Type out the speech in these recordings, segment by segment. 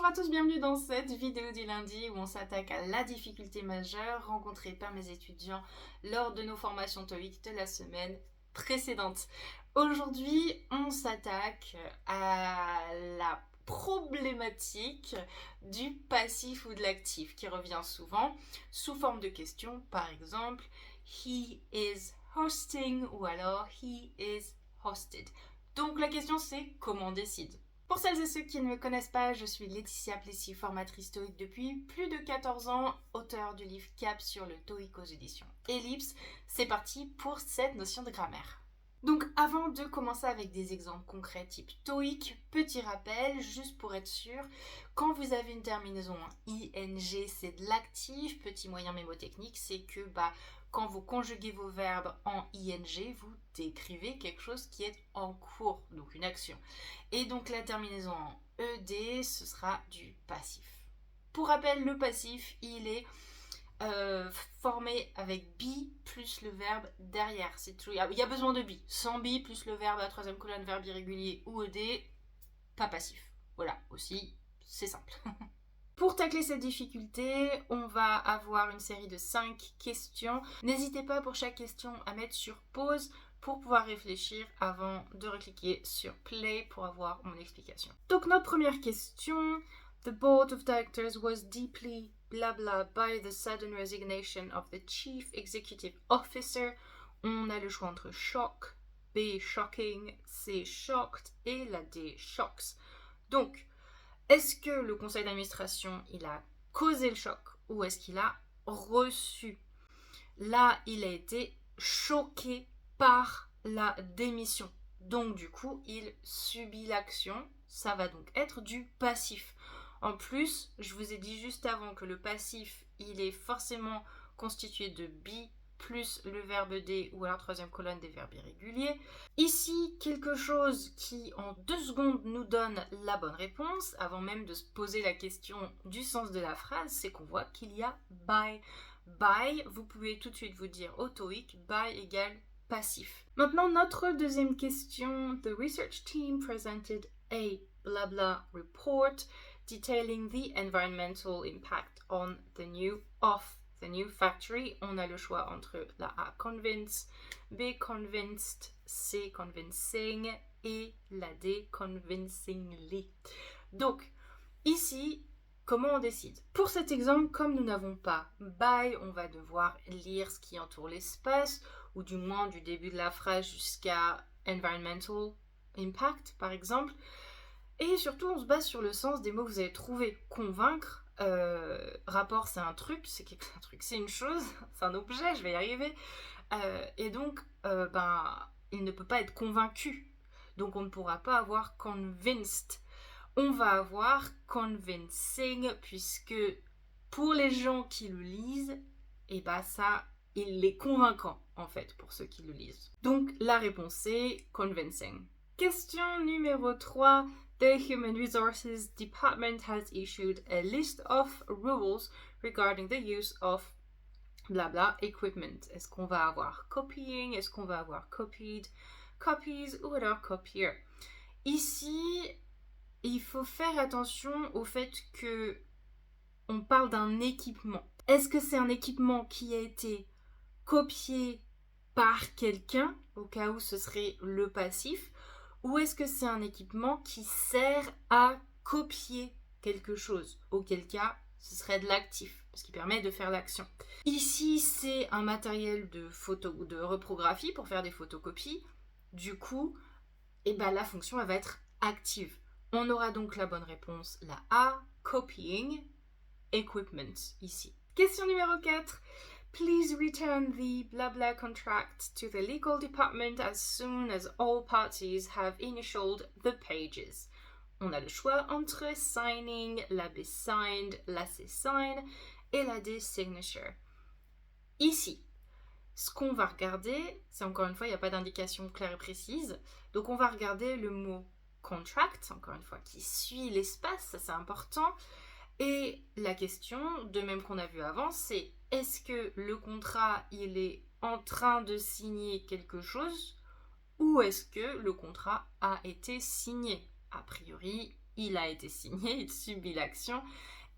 Bonjour à tous, bienvenue dans cette vidéo du lundi où on s'attaque à la difficulté majeure rencontrée par mes étudiants lors de nos formations TOEIC de la semaine précédente. Aujourd'hui, on s'attaque à la problématique du passif ou de l'actif qui revient souvent sous forme de questions, par exemple he is hosting ou alors he is hosted. Donc la question c'est comment on décide. Pour celles et ceux qui ne me connaissent pas, je suis Laetitia Plessis, formatrice TOEIC depuis plus de 14 ans, auteure du livre CAP sur le TOEIC aux éditions Ellipse. C'est parti pour cette notion de grammaire. Donc avant de commencer avec des exemples concrets type TOEIC, petit rappel, juste pour être sûr, quand vous avez une terminaison en ing, c'est de l'actif, petit moyen mémotechnique, c'est que quand vous conjuguez vos verbes en ing, vous décrivez quelque chose qui est en cours, donc une action. Et donc la terminaison en ed, ce sera du passif. Pour rappel, le passif, il est formé avec be plus le verbe derrière. C'est tout. Il y a besoin de be. Sans be plus le verbe à la troisième colonne, verbe irrégulier ou ed, pas passif. Voilà, aussi, c'est simple. Pour tacler cette difficulté, on va avoir une série de 5 questions. N'hésitez pas pour chaque question à mettre sur pause pour pouvoir réfléchir avant de recliquer sur play pour avoir mon explication. Donc notre première question, the board of directors was deeply blah blah by the sudden resignation of the chief executive officer. On a le choix entre shock, B shocking, C shocked et la D shocks. Donc, est-ce que le conseil d'administration, il a causé le choc ou est-ce qu'il a reçu? Là, il a été choqué par la démission. Donc, du coup, il subit l'action. Ça va donc être du passif. En plus, je vous ai dit juste avant que le passif, il est forcément constitué de be plus le verbe D ou alors troisième colonne des verbes irréguliers. Ici, quelque chose qui en 2 secondes nous donne la bonne réponse, avant même de se poser la question du sens de la phrase, c'est qu'on voit qu'il y a by. By, vous pouvez tout de suite vous dire au TOEIC, by égale passif. Maintenant, notre deuxième question, the research team presented a blah blah report detailing the environmental impact on the new factory. On a le choix entre la A, convince, B, convinced, C, convincing et la D, convincingly. Donc, ici, comment on décide? Pour cet exemple, comme nous n'avons pas by, on va devoir lire ce qui entoure l'espace, ou du moins du début de la phrase jusqu'à environmental impact, par exemple. Et surtout, on se base sur le sens des mots que vous avez trouvés. Convaincre, rapport, c'est un truc, c'est une chose, c'est un objet, je vais y arriver. Et donc, il ne peut pas être convaincu. Donc, on ne pourra pas avoir convinced. On va avoir convincing, puisque pour les gens qui le lisent, il est convaincant, en fait, pour ceux qui le lisent. Donc, la réponse est convincing. Question numéro 3. The Human Resources Department has issued a list of rules regarding the use of blabla equipment. Est-ce qu'on va avoir copying? Est-ce qu'on va avoir copied? Copies ou alors copier? Ici, il faut faire attention au fait que on parle d'un équipement. Est-ce que c'est un équipement qui a été copié par quelqu'un, au cas où ce serait le passif, ou est-ce que c'est un équipement qui sert à copier quelque chose, auquel cas ce serait de l'actif, parce qu'il permet de faire l'action. Ici, c'est un matériel de photo ou de reprographie pour faire des photocopies. Du coup, la fonction elle va être active. On aura donc la bonne réponse, la A, copying equipment, ici. Question numéro 4. Please return the blah blah contract to the legal department as soon as all parties have initialed the pages. On a le choix entre signing, la B signed, la C sign et la D signature. Ici, ce qu'on va regarder, c'est encore une fois, il n'y a pas d'indication claire et précise. Donc on va regarder le mot contract, encore une fois, qui suit l'espace, ça c'est important. Et la question, de même qu'on a vu avant, c'est est-ce que le contrat, il est en train de signer quelque chose ou est-ce que le contrat a été signé? A priori, il a été signé, il subit l'action.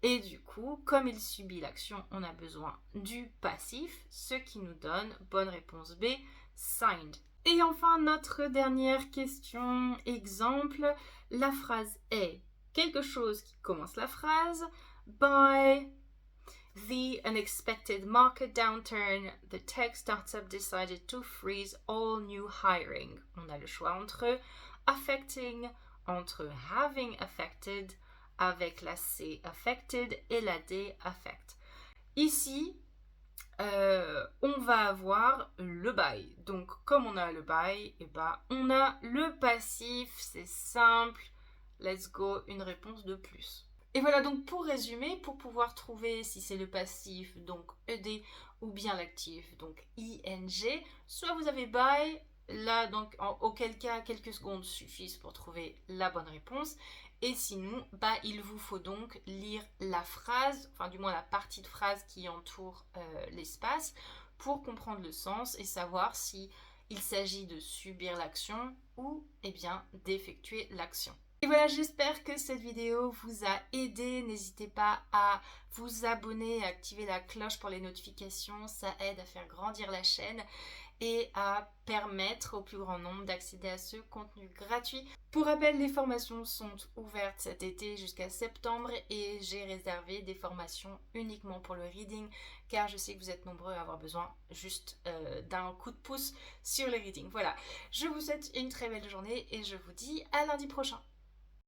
Et du coup, comme il subit l'action, on a besoin du passif, ce qui nous donne, bonne réponse B, signed. Et enfin, notre dernière question, exemple, la phrase est quelque chose qui commence la phrase by the unexpected market downturn, the tech startup decided to freeze all new hiring. On a le choix entre affecting, entre having affected, avec la C affected et la D affect. Ici, on va avoir le bail. Donc, comme on a le bail, et ben, on a le passif. C'est simple. Let's go, une réponse de plus. Et voilà, donc pour résumer, pour pouvoir trouver si c'est le passif, donc ED, ou bien l'actif, donc ING, soit vous avez by, là, donc auquel cas quelques secondes suffisent pour trouver la bonne réponse, et sinon, bah, il vous faut donc lire la phrase, enfin du moins la partie de phrase qui entoure l'espace, pour comprendre le sens et savoir si il s'agit de subir l'action ou eh bien d'effectuer l'action. Et voilà, j'espère que cette vidéo vous a aidé. N'hésitez pas à vous abonner et activer la cloche pour les notifications. Ça aide à faire grandir la chaîne et à permettre au plus grand nombre d'accéder à ce contenu gratuit. Pour rappel, les formations sont ouvertes cet été jusqu'à septembre et j'ai réservé des formations uniquement pour le reading car je sais que vous êtes nombreux à avoir besoin juste d'un coup de pouce sur le reading. Voilà, je vous souhaite une très belle journée et je vous dis à lundi prochain.